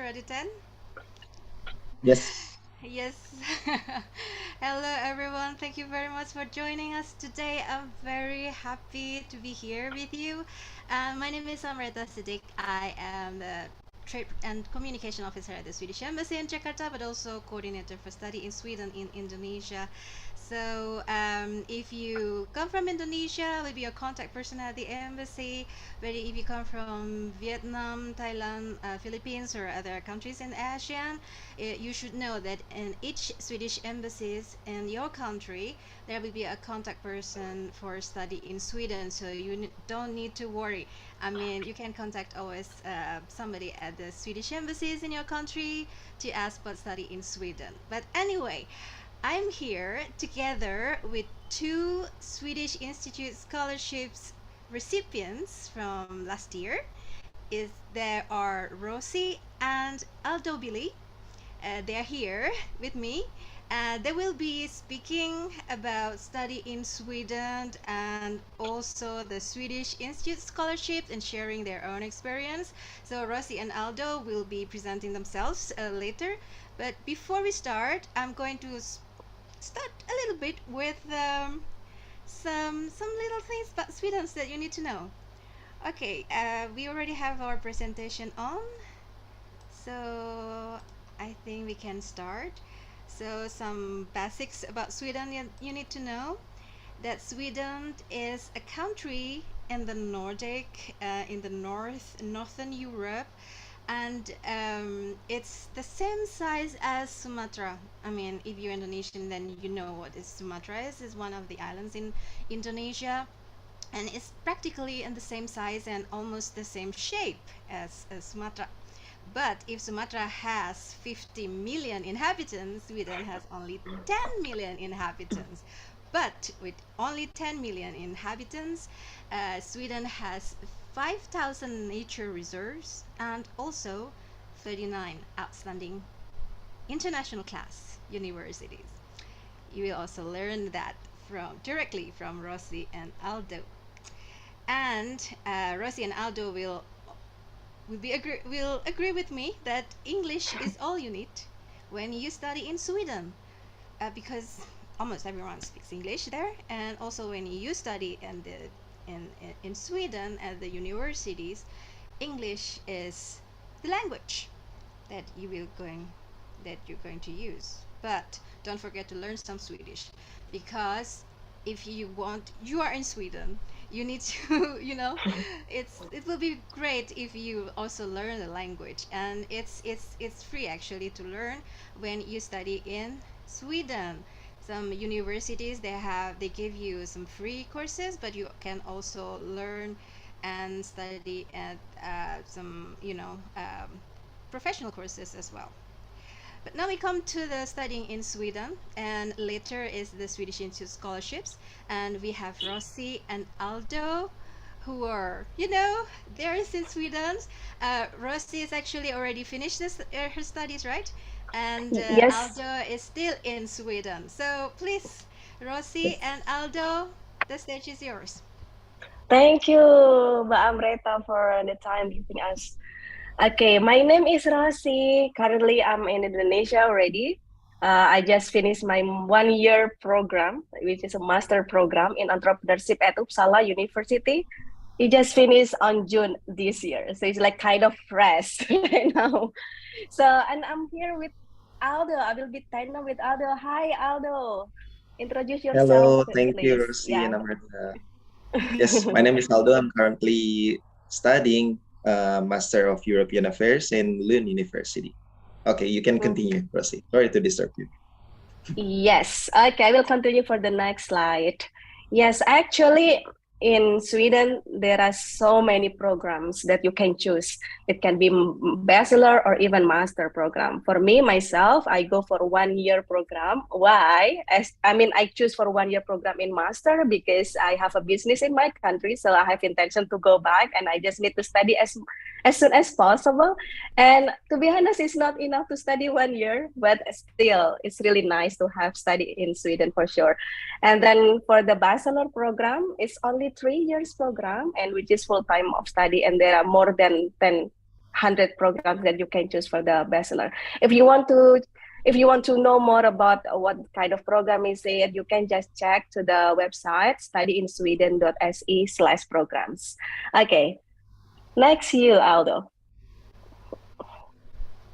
Raditen? Yes. Yes. Hello, everyone. Thank you very much for joining us today. I'm very happy to be here with you. My name is Amrita Siddiq. I am the Trade and Communication Officer at the Swedish Embassy in Jakarta, but also coordinator for study in Sweden in Indonesia. So, if you come from Indonesia, we'll be your contact person at the embassy. Whether if you come from Vietnam, Thailand, Philippines, or other countries in ASEAN, you should know that in each Swedish embassies in your country, there will be a contact person for study in Sweden. So you don't need to worry. I mean, you can contact always somebody at the Swedish embassies in your country to ask about study in Sweden. But anyway, I'm here together with two Swedish Institute scholarships recipients from last year. Is there are Rosie and Aldo Billy. They're here with me. They will be speaking about study in Sweden and also the Swedish Institute scholarships and sharing their own experience. So Rosie and Aldo will be presenting themselves later. But before we start, I'm going to start a little bit with some little things about Sweden that you need to know. Okay, we already have our presentation on, so I think we can start. So some basics about Sweden you need to know that Sweden is a country in the Nordic, in the northern Europe, and it's the same size as Sumatra. I mean, if you're Indonesian, then you know what is Sumatra is. It's one of the islands in Indonesia, and it's practically in the same size and almost the same shape as Sumatra. But if Sumatra has 50 million inhabitants, Sweden has only 10 million inhabitants. But with only 10 million inhabitants, Sweden has 5,000 nature reserves and also 39 outstanding international class universities. You will also learn that from directly from Rossi and Aldo. And Rossi and Aldo will agree with me that English is all you need when you study in Sweden, because almost everyone speaks English there, and also when you study in Sweden at the universities, English is the language that you're going to use. But don't forget to learn some Swedish, because if you are in Sweden, you need to it will be great if you also learn the language, and it's free actually to learn when you study in Sweden. Some universities they give you some free courses, but you can also learn and study at some professional courses as well. But now we come to the studying in Sweden, and later is the Swedish Institute scholarships, and we have Rossi and Aldo, who are they're in Sweden. Rossi is actually already finished her studies, right? And Yes, Aldo is still in Sweden. So please, Rossi and Aldo, the stage is yours. thank you, Mbak Amreta, for the time giving us. Okay, my name is Rosie. Currently, I'm in Indonesia already. I just finished my 1 year program, which is a master program in entrepreneurship at Uppsala University. It just finished on June this year, so it's like kind of fresh right now. So, and I'm here with Aldo. I will be partner with Aldo. Hi, Aldo. Introduce yourself, Hello. Thank you, please. Rosie and Yeah. Amrita. Yes, my name is Aldo. I'm currently studying Master of European Affairs in Lund University. Okay, you can Mhm. continue, Rosie. Sorry to disturb you. Yes. Okay, I will continue for the next slide. Yes, actually, in Sweden, there are so many programs that you can choose. It can be bachelor or even master program. For me, myself, I go for 1 year program. Why? As I mean, I choose for 1 year program in master because I have a business in my country, so I have intention to go back, and I just need to study as soon as possible. And to be honest, it's not enough to study 1 year, but still, it's really nice to have study in Sweden for sure. And then for the bachelor program, it's only 3 years program, and which is full time of study, and there are more than 10. 100 programs that you can choose for the bachelor. If you want to know more about what kind of program is it, you can just check to the website studyinSweden.se/programs. Okay, next you, Aldo.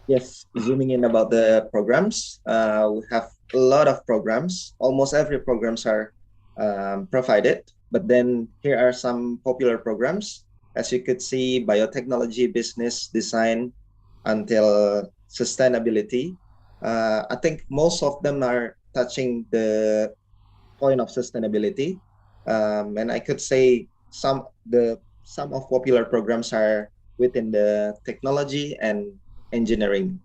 Yes, zooming in about the programs, we have a lot of programs. Almost every programs are provided, but then here are some popular programs. As you could see, biotechnology, business, design, until sustainability. I think most of them are touching the point of sustainability, and I could say some of popular programs are within the technology and engineering.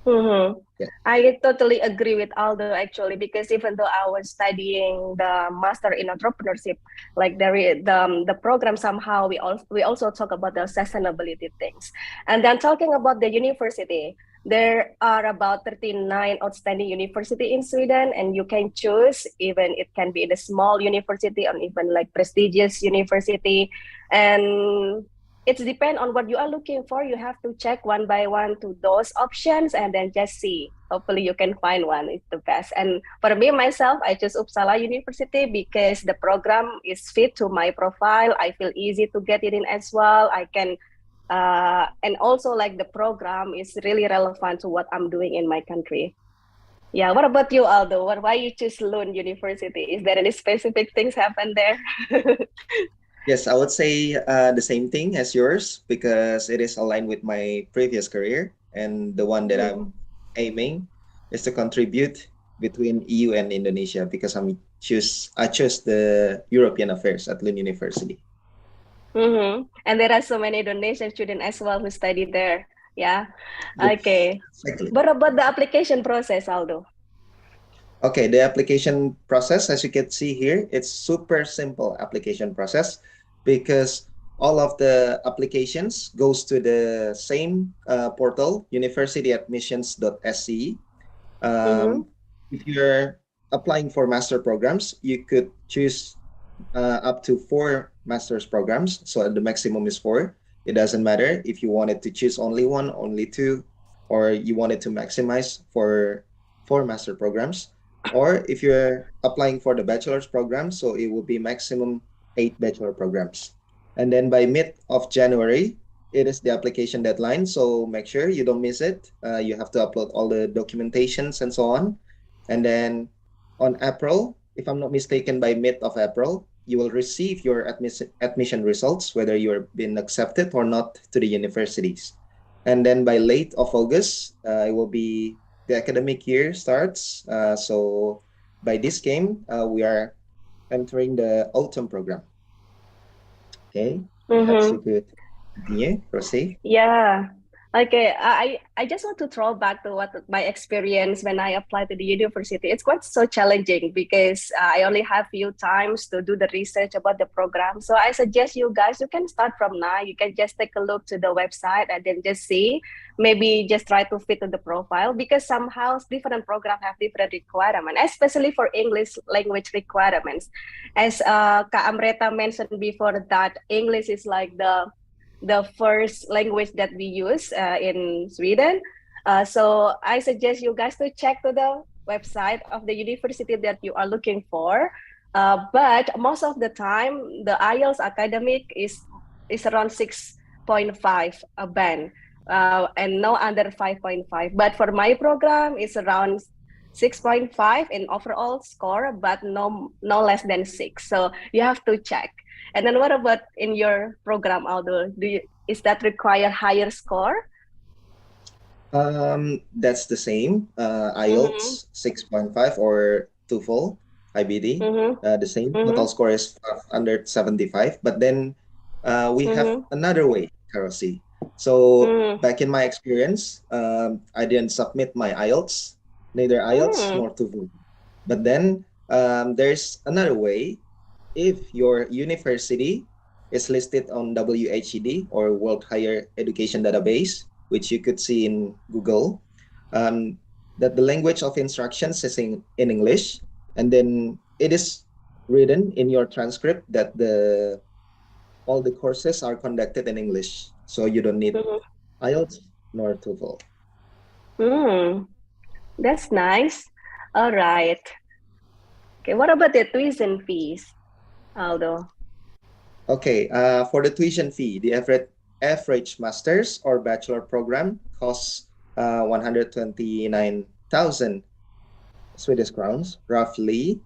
Mm-hmm. Yeah. I totally agree with Aldo actually, because even though I was studying the master in entrepreneurship, like the program somehow we also talk about the sustainability things, and then talking about the university, there are about 39 outstanding university in Sweden, and you can choose even it can be the small university or even like prestigious university, and it's depend on what you are looking for. You have to check one by one to those options and then just see. Hopefully you can find one. It's the best. And for me myself, I choose Uppsala University because the program is fit to my profile. I feel easy to get it in as well. I can and also like the program is really relevant to what I'm doing in my country. Yeah, what about you, Aldo? Why you choose Lund University? Is there any specific things happen there? Yes, I would say the same thing as yours because it is aligned with my previous career, and the one that I'm aiming is to contribute between EU and Indonesia because I chose the European affairs at Lund University. Mm-hmm. And there are so many Indonesian students as well who study there. Yeah. Yes, Okay. exactly. What about the application process, Aldo? Okay, the application process, as you can see here, it's super simple application process because all of the applications goes to the same portal, universityadmissions.se. Mm-hmm. If you're applying for master programs, you could choose up to 4 master's programs. So the maximum is 4. It doesn't matter if you wanted to choose only one, only two, or you wanted to maximize for 4 master programs. Or if you're applying for the bachelor's program, so it will be maximum 8 bachelor programs. And then by mid of January, it is the application deadline. So make sure you don't miss it. You have to upload all the documentations and so on. And then on April, if I'm not mistaken, by mid of April, you will receive your admission results, whether you're been accepted or not to the universities. And then by late of August, it will be the academic year starts. So by this game, we are entering the autumn program. Okay, perhaps you Mm-hmm. could continue, proceed. Yeah. Okay. I just want to throw back to what my experience when I applied to the university. It's quite so challenging because I only have few times to do the research about the program. So I suggest you guys you can start from now. You can just take a look to the website and then just see. Maybe just try to fit to the profile because somehow different programs have different requirements, especially for English language requirements. As Kak Amreta mentioned before, that English is like the first language that we use in Sweden. So I suggest you guys to check to the website of the university that you are looking for. But most of the time, the IELTS academic is around 6.5 a band, and no under 5.5. But for my program, it's around 6.5 in overall score, but no less than 6. So you have to check. And then what about in your program, Aldo? Is that require higher score? That's the same. Mm-hmm. IELTS 6.5 or TOEFL IBD. Mm-hmm. The same. Total Mm-hmm. score is under 75. But then we have Mm-hmm. another way, Karosi. So Mm-hmm. back in my experience, I didn't submit my IELTS, neither IELTS Mm-hmm. nor TOEFL. But then there's another way. If your university is listed on WHED or World Higher Education Database, which you could see in Google, um, that the language of instructions is in English, and then it is written in your transcript that the all the courses are conducted in English, so you don't need IELTS nor TOEFL. Hmm, that's nice. All right. Okay, what about the tuition fees, Aldo? Okay, for the tuition fee, the average master's or bachelor program costs 129,000 Swedish crowns, roughly.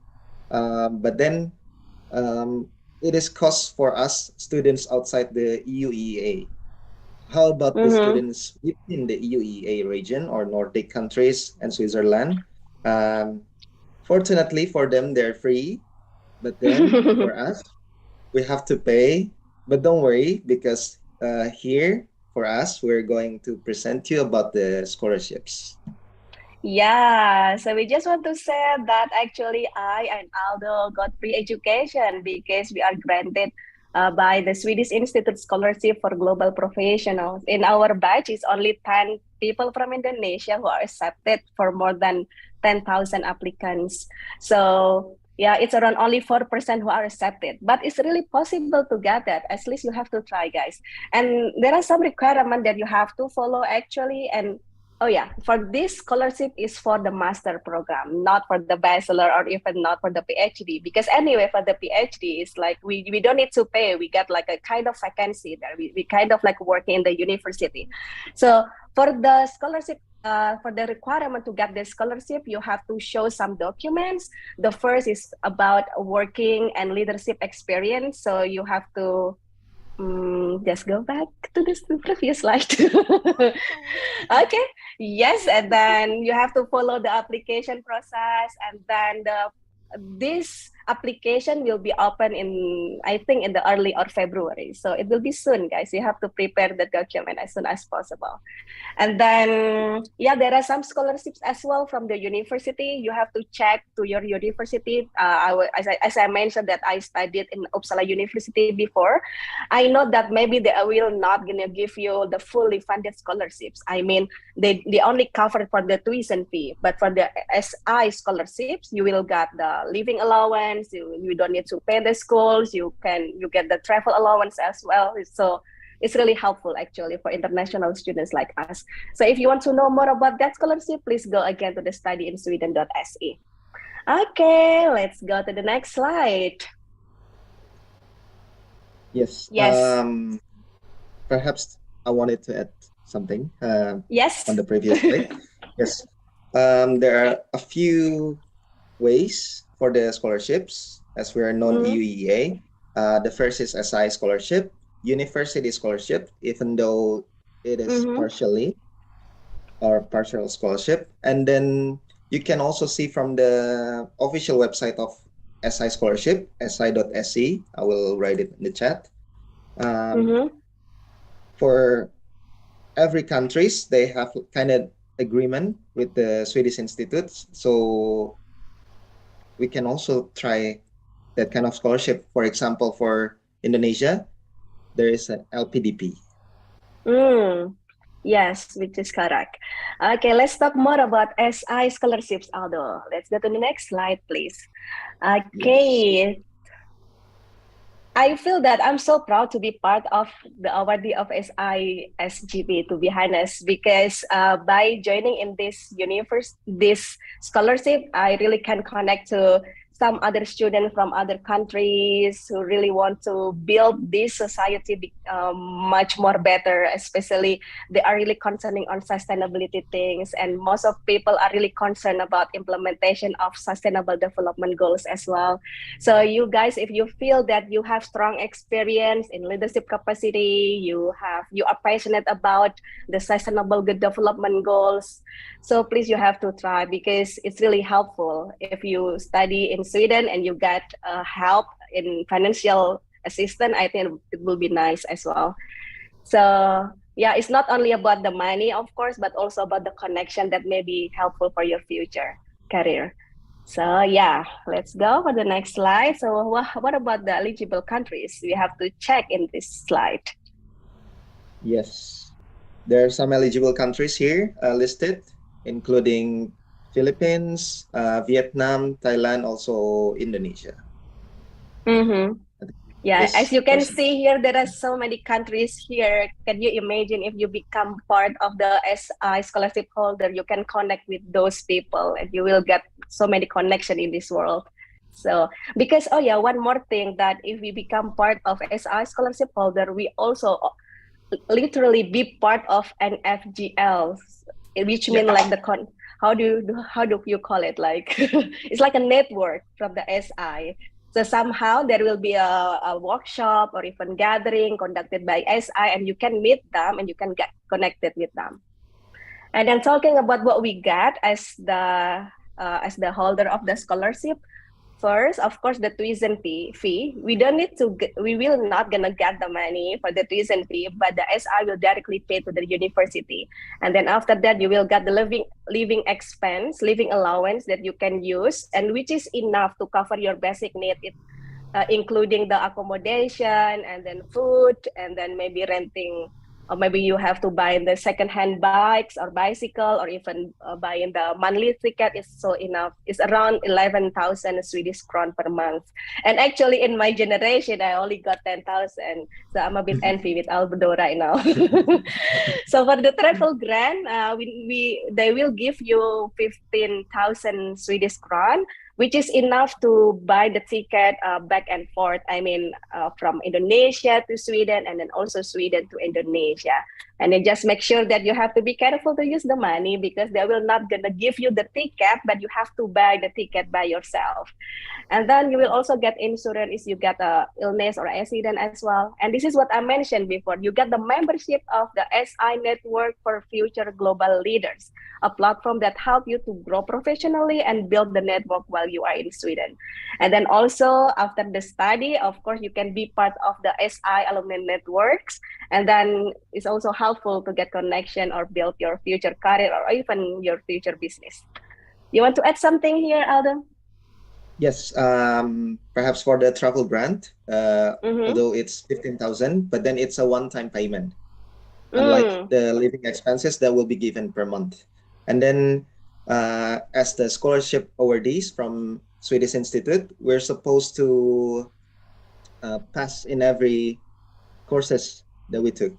But then um, it is cost for us students outside the EUEA. How about the Mm-hmm. students within the EUEA region or Nordic countries and Switzerland? Um, Fortunately for them, they're free. But then for us, we have to pay. But don't worry, because here for us, we're going to present you about the scholarships. Yeah, so we just want to say that actually I and Aldo got free education because we are granted by the Swedish Institute Scholarship for Global Professionals. In our batch, it's only 10 people from Indonesia who are accepted for more than 10,000 applicants. So yeah, it's around only 4% who are accepted, but it's really possible to get that. At least you have to try, guys. And there are some requirements that you have to follow actually, and oh yeah, for this scholarship is for the master program, not for the bachelor or even not for the PhD. Because anyway, for the PhD, it's like we don't need to pay. We get like a kind of vacancy there. We kind of like working in the university. So for the scholarship, for the requirement to get the scholarship, you have to show some documents. The first is about working and leadership experience. So you have to just go back to this previous slide. Okay. Yes, and then you have to follow the application process, and then this application will be open in, I think, in the early or February. So it will be soon, guys. You have to prepare the document as soon as possible. And then, yeah, there are some scholarships as well from the university. You have to check to your university. As I mentioned that I studied in Uppsala University before, I know that maybe they will not gonna give you the fully funded scholarships. I mean, they only cover for the tuition fee, but for the SI scholarships, you will get the living allowance. You don't need to pay the schools. You get the travel allowance as well. So it's really helpful actually for international students like us. So if you want to know more about that scholarship, please go again to the studyinSweden.se. Okay, let's go to the next slide. Yes. Yes. Perhaps I wanted to add something on Yes. the previous slide. Yes. There are a few ways for the scholarships as we are Mm-hmm. non-EUEA. The first is SI scholarship, university scholarship, even though it is Mm-hmm. partially or partial scholarship. And then you can also see from the official website of SI scholarship, si.se. I will write it in the chat. Um, Mm-hmm. for every countries, they have kind of agreement with the Swedish institutes. So we can also try that kind of scholarship. For example, for Indonesia, there is an LPDP. Mm. Yes, which is correct. Okay, let's talk more about SI scholarships, Aldo. Let's go to the next slide, please. Yes. Okay, I feel that I'm so proud to be part of the awardee of SISGB, to be honest, because by joining in this scholarship, I really can connect to some other students from other countries who really want to build this society much more better. Especially, they are really concerning on sustainability things, and most of people are really concerned about implementation of sustainable development goals as well. So you guys, if you feel that you have strong experience in leadership capacity, you are passionate about the sustainable good development goals, so please you have to try because it's really helpful. If you study in Sweden and you get help in financial assistance, I think it will be nice as well. So yeah, it's not only about the money, of course, but also about the connection that may be helpful for your future career. So yeah, let's go for the next slide. So what about the eligible countries? We have to check in this slide. Yes. There are some eligible countries here listed, including Philippines, Vietnam, Thailand, also Indonesia. Mm-hmm. Yeah, as this you can person. see here, there are so many countries here. Can you imagine if you become part of the SI scholarship holder, you can connect with those people and you will get so many connection in this world. So, because, oh yeah, one more thing that if we become part of SI scholarship holder, we also literally be part of an FGL, which Yeah. mean like how do you call it? Like it's like a network from the SI. So somehow there will be a workshop or even gathering conducted by SI, and you can meet them and you can get connected with them. And then talking about what we get as the holder of the scholarship, first, of course, the tuition fee. We don't need to. We will not gonna get the money for the tuition fee, but the SI will directly pay to the university. And then after that, you will get the living expense, living allowance that you can use, and which is enough to cover your basic need. Including the accommodation and then food and then maybe renting, or maybe you have to buy the second-hand bikes or bicycle, or even buying the monthly ticket is so enough. It's around 11,000 Swedish kron per month. And actually in my generation, I only got 10,000. So I'm a bit envy with Albedo right now. So for the travel grant, they will give you 15,000 Swedish kron, which is enough to buy the ticket back and forth. I mean, from Indonesia to Sweden, and then also Sweden to Indonesia. And then just make sure that you have to be careful to use the money, because they will not gonna give you the ticket, but you have to buy the ticket by yourself. And then you will also get insurance if you get a illness or accident as well. And this is what I mentioned before. You get the membership of the SI Network for Future Global Leaders, a platform that help you to grow professionally and build the network while you are in Sweden. And then also after the study, of course, you can be part of the SI alumni networks. And then it's also helpful to get connection or build your future career or even your future business. You want to add something here, Alden? Yes, perhaps for the travel grant, Mm-hmm. although it's 15,000, but then it's a one-time payment, unlike Mm. the living expenses that will be given per month. And then, as the scholarship awardees from Swedish Institute, we're supposed to pass in every courses that we took.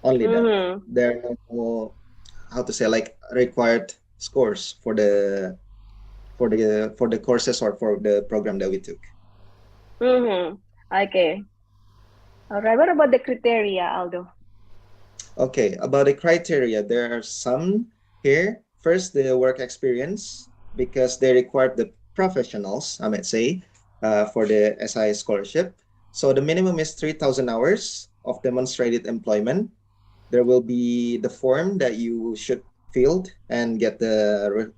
Only that. Mm-hmm. There are no, how to say, like required scores for the courses or for the program that we took. Mm-hmm. Okay. All right. What about the criteria, Aldo? Okay, about the criteria, there are some here. First, the work experience, because they require the professionals, I might say, for the SI scholarship. So the minimum is 3,000 hours of demonstrated employment. There will be the form that you should fill and get the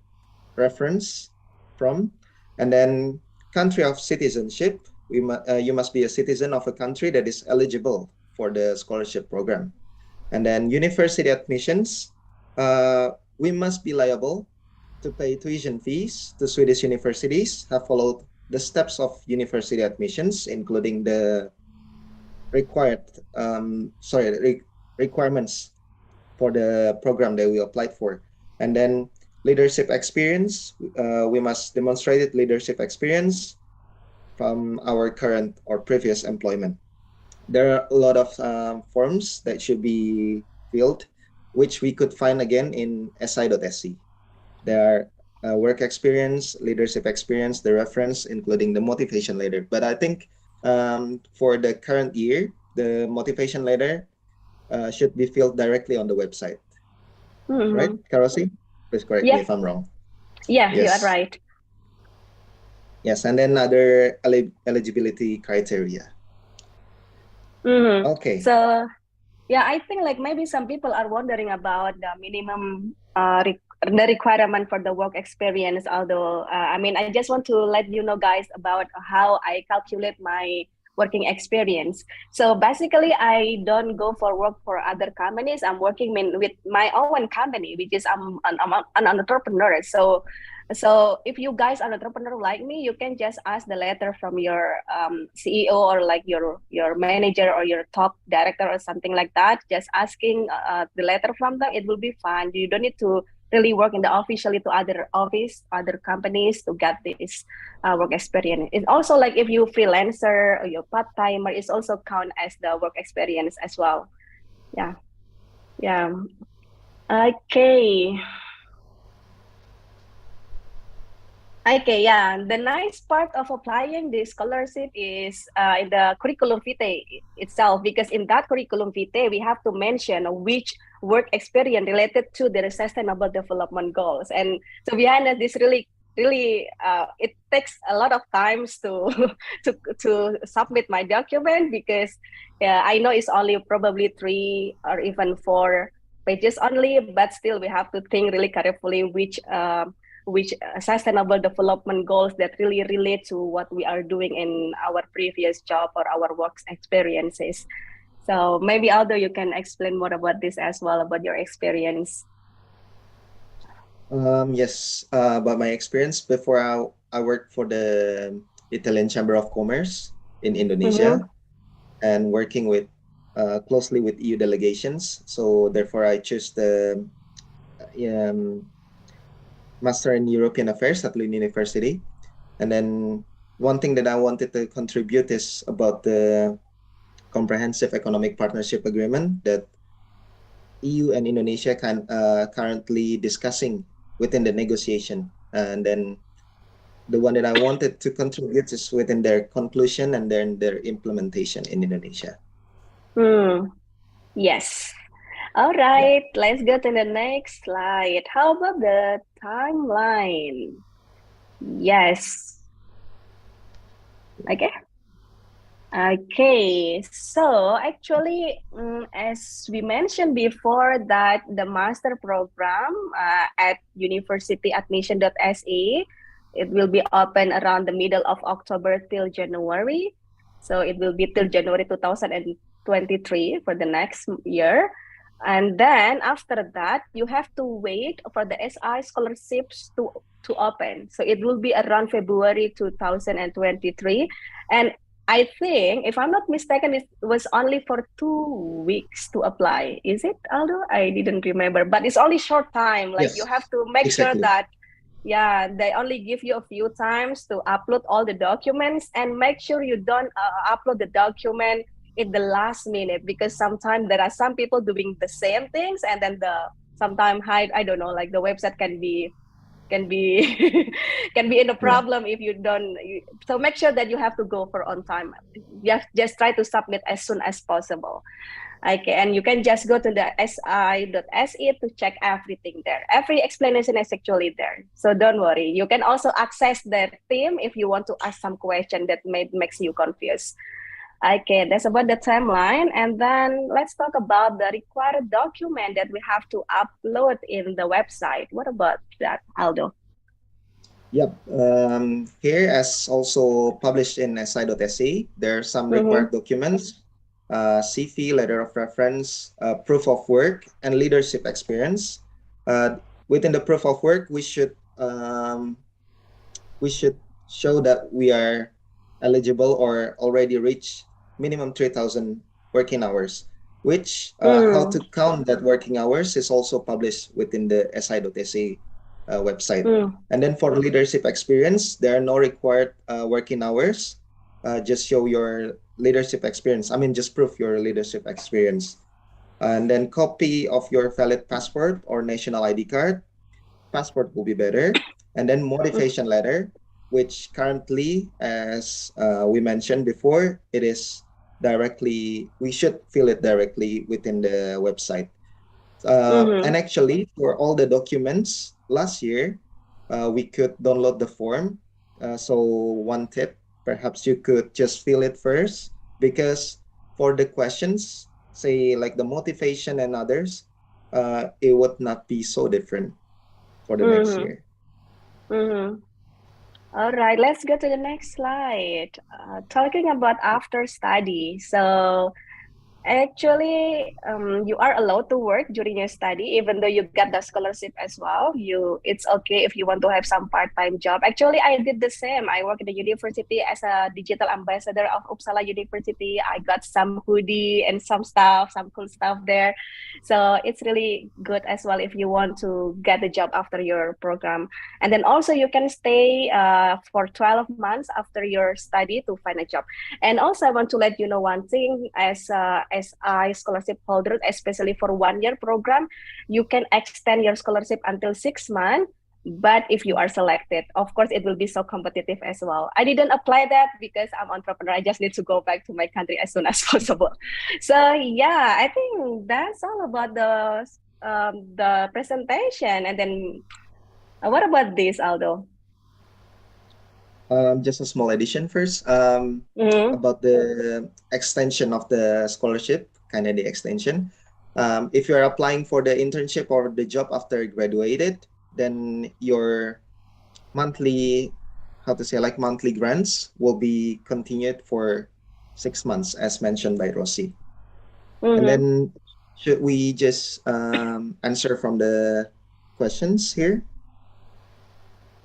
reference from. And then country of citizenship, you must be a citizen of a country that is eligible for the scholarship program. And then university admissions, we must be liable to pay tuition fees to Swedish universities, have followed the steps of university admissions, including the required, requirements for the program that we applied for. And then leadership experience, we must demonstrate leadership experience from our current or previous employment. There are a lot of forms that should be filled, which we could find again in si.sc. There are work experience, leadership experience, the reference, including the motivation letter. But I think for the current year, the motivation letter should be filled directly on the website. Right, Mm-hmm. Karosi? Please correct me Yeah. if I'm wrong. Yeah, you are Yes. right. Yes. And then other eligibility criteria. Mm-hmm. Okay. So yeah, I think like maybe some people are wondering about the minimum the requirement for the work experience. Although I mean, I just want to let you know, guys, about how I calculate my working experience. So basically, I don't go for work for other companies. I'm working with my own company, which is I'm an entrepreneur. So if you guys are an entrepreneur like me, you can just ask the letter from your CEO or like your manager or your top director or something like that. Just asking the letter from them, it will be fine. You don't need to really work in the officially to other office, other companies to get this work experience. It's also like if you freelancer or you're part timer, it's also count as the work experience as well. Yeah, yeah. Okay. Okay, yeah. The nice part of applying the scholarship is in the curriculum vitae itself, because in that curriculum vitae, we have to mention which work experience related to the sustainable development goals. And to be honest, this really it takes a lot of times to to submit my document, because I know it's only probably 3 or even 4 pages only, but still we have to think really carefully which sustainable development goals that really relate to what we are doing in our previous job or our work experiences. So maybe Aldo, you can explain more about this as well, about your experience. Yes, about my experience before I worked for the Italian Chamber of Commerce in Mm-hmm. Indonesia and working with closely with EU delegations. So therefore, I chose the um, Master in European Affairs at Lund University. And then one thing that I wanted to contribute is about the Comprehensive Economic Partnership Agreement that EU and Indonesia can currently discussing within the negotiation. And then the one that I wanted to contribute is within their conclusion and then their implementation in Indonesia. Hmm. Yes. All Yeah. right, let's go to the next slide. How about the timeline? Yes. Okay. Okay, so actually, as we mentioned before, that the master program at universityadmission.se, it will be open around the middle of October till January. So it will be till January 2023 for the next year. And then after that, you have to wait for the SI scholarships to open. So it will be around February 2023. And I think, if I'm not mistaken, it was only for 2 weeks to apply. Is it, Aldo? I didn't remember, but it's only short time. Like you Yes, have to make sure exactly. that, yeah, they only give you a few times to upload all the documents, and make sure you don't upload the document in the last minute, because sometimes there are some people doing the same things, and then sometimes hide. I don't know, like the website can be can be in a Yeah. problem if you don't so make sure that you have to go for on time. Just try to submit as soon as possible. Okay, and you can just go to the si.se to check everything there. Every explanation is actually there, so don't worry. You can also access their team if you want to ask some question that makes you confused. Okay, that's about the timeline. And then let's talk about the required document that we have to upload in the website. What about that, Aldo? Yep. Here, as also published in si.se, there are some Mm-hmm. required documents, CV, letter of reference, proof of work, and leadership experience. Within the proof of work, we should show that we are eligible or already reach minimum 3,000 working hours, which how Mm, to count that working hours is also published within the si.se website. mm, And then for leadership experience, there are no required working hours. Just show your leadership experience. I mean, just prove your leadership experience. And then copy of your valid passport or national ID card. Passport will be better. And then mm, motivation letter, which currently, as we mentioned before, it is directly, we should fill it directly within the website. And mm-hmm, actually, for all the documents last year, we could download the form. So one tip, perhaps you could just fill it first, because for the questions, say like the motivation and others, it would not be so different for the next mm-hmm, year. mm-hmm. All right, let's go to the next slide. Talking about after study. So Actually, you are allowed to work during your study, even though you get the scholarship as well. It's okay if you want to have some part-time job. Actually, I did the same. I work in the university as a digital ambassador of Uppsala University. I got some hoodie and some stuff, some cool stuff there. So it's really good as well if you want to get a job after your program. And then also you can stay for 12 months after your study to find a job. And also, I want to let you know one thing as I scholarship holder, especially for 1 year program, you can extend your scholarship until 6 months. But if you are selected, of course, it will be so competitive as well. I didn't apply that because I'm entrepreneur. I just need to go back to my country as soon as possible. So yeah, I think that's all about the presentation. And then, what about this, Aldo? Just a small addition first. Mm-hmm. About the extension of the scholarship, kind of the extension. If you're applying for the internship or the job after graduated, then your monthly, how to say, like monthly grants will be continued for 6 months, as mentioned by Rossi. And Mm-hmm. then should we just answer from the questions here?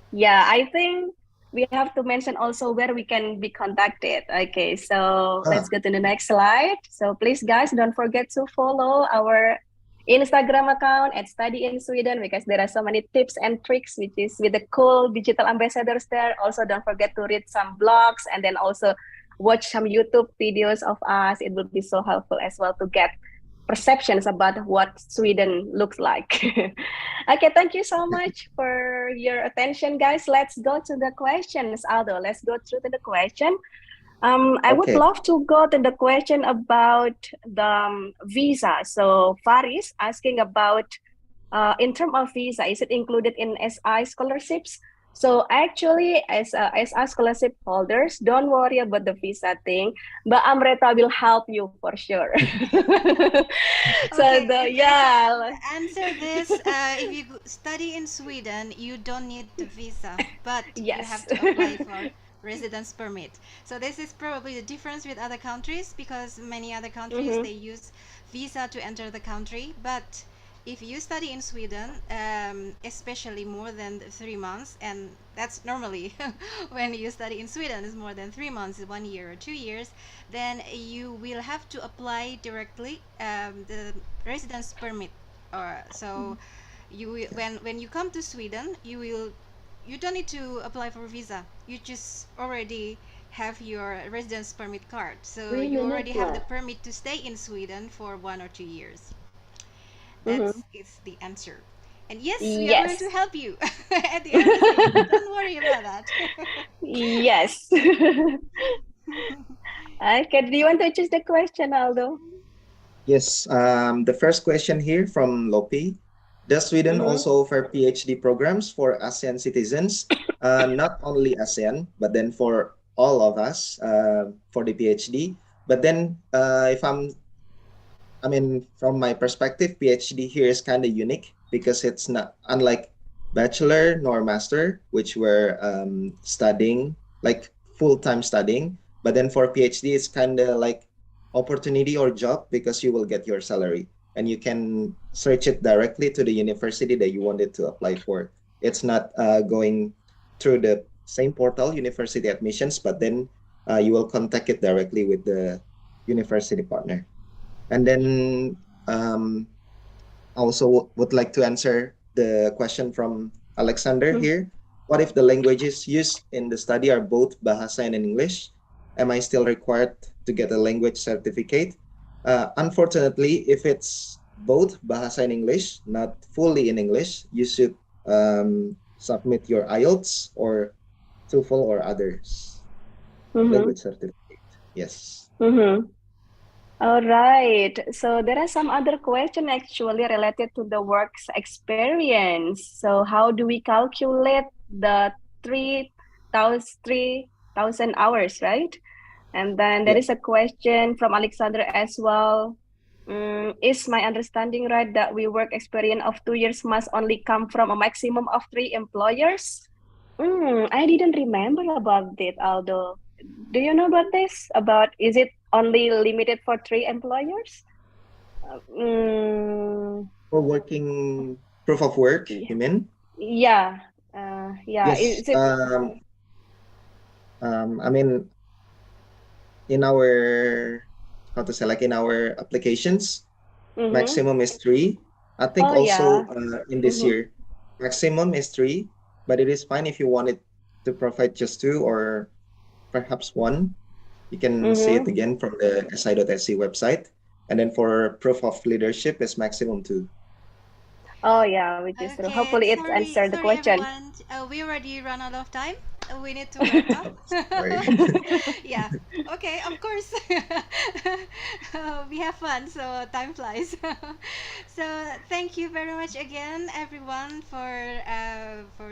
Yeah, I think we have to mention also where we can be contacted. Okay, so let's Ah, go to the next slide. So please, guys, don't forget to follow our Instagram account at Study in Sweden because there are so many tips and tricks, which is with the cool digital ambassadors there. Also, don't forget to read some blogs and then also watch some YouTube videos of us. It will be so helpful as well to get perceptions about what Sweden looks like. Okay, thank you so much for your attention, guys. Let's go to the questions, Aldo. Let's go through to the question. I would okay. love to go to the question about the visa. So Faris asking about in terms of visa, is it included in SI scholarships? So actually, as a scholarship holders, don't worry about the visa thing, but Amrita will help you for sure. So Okay, the if I yeah, answer this, if you study in Sweden, you don't need the visa, but you yes. have to apply for residence permit. So this is probably the difference with other countries because many other countries Mm-hmm. they use visa to enter the country, but if you study in Sweden, especially more than 3 months, and that's normally when you study in Sweden is more than 3 months, 1 year or 2 years, then you will have to apply directly the residence permit. Or so when you come to Sweden, you don't need to apply for visa. You just already have your residence permit card, so you already have the permit to stay in Sweden for 1 or 2 years. Mm-hmm. Is the answer. And yes, we are going to Yes. help you at the end of the year. Don't worry about that. Yes. Okay, do you want to choose the question, Aldo? Yes, the first question here from Lopi. Does Sweden Mm-hmm. also offer PhD programs for ASEAN citizens? Not only ASEAN, but then for all of us for the PhD. But then, I mean, from my perspective, PhD here is kind of unique because it's not unlike bachelor nor master, which were studying like full-time studying. But then for PhD, it's kind of like opportunity or job because you will get your salary and you can search it directly to the university that you wanted to apply for. It's not going through the same portal, university admissions, but then you will contact it directly with the university partner. And then also would like to answer the question from Alexander here. What if the languages used in the study are both Bahasa and English? Am I still required to get a language certificate? Unfortunately, if it's both Bahasa and English, not fully in English, you should submit your IELTS or TOEFL or others Mm-hmm. language certificate. Yes. Mm-hmm. All right. So there are some other question actually related to the works experience. So how do we calculate the 3,000 hours, right? And then there Yeah. is a question from Alexander as well. Is my understanding right that we work experience of 2 years must only come from a maximum of three employers? I didn't remember about it, Aldo. Do you know about this? About is it only limited for 3 employers. Mm, For working proof of work, yeah, you mean? yeah, yeah. Yes. Is it? I mean, in our, how to say, like in our applications, Mm-hmm. maximum is three. I think Oh also yeah. in this Mm-hmm. year, maximum is three, but it is fine if you wanted to provide just two or perhaps one. You can see it Mm-hmm. again from the si.sc website. And then for proof of leadership is maximum two. Oh yeah, which is true. Okay, Hopefully, it's sorry, answered the sorry question. everyone. We already run out of time. We need to wrap up. Sorry. Yeah. Okay, of course. We have fun, so time flies. So thank you very much again, everyone, for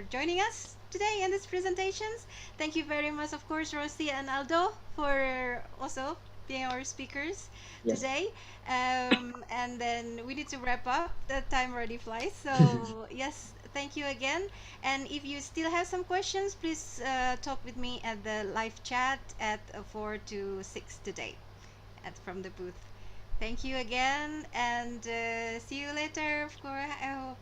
joining us today in this presentations. Thank you very much, of course, Rosie and Aldo, for also being our speakers Yes. today. And then we need to wrap up. The time already flies. So yes, thank you again. And if you still have some questions, please talk with me at the live chat at 4 to 6 today, from the booth. Thank you again, and see you later. Of course, I hope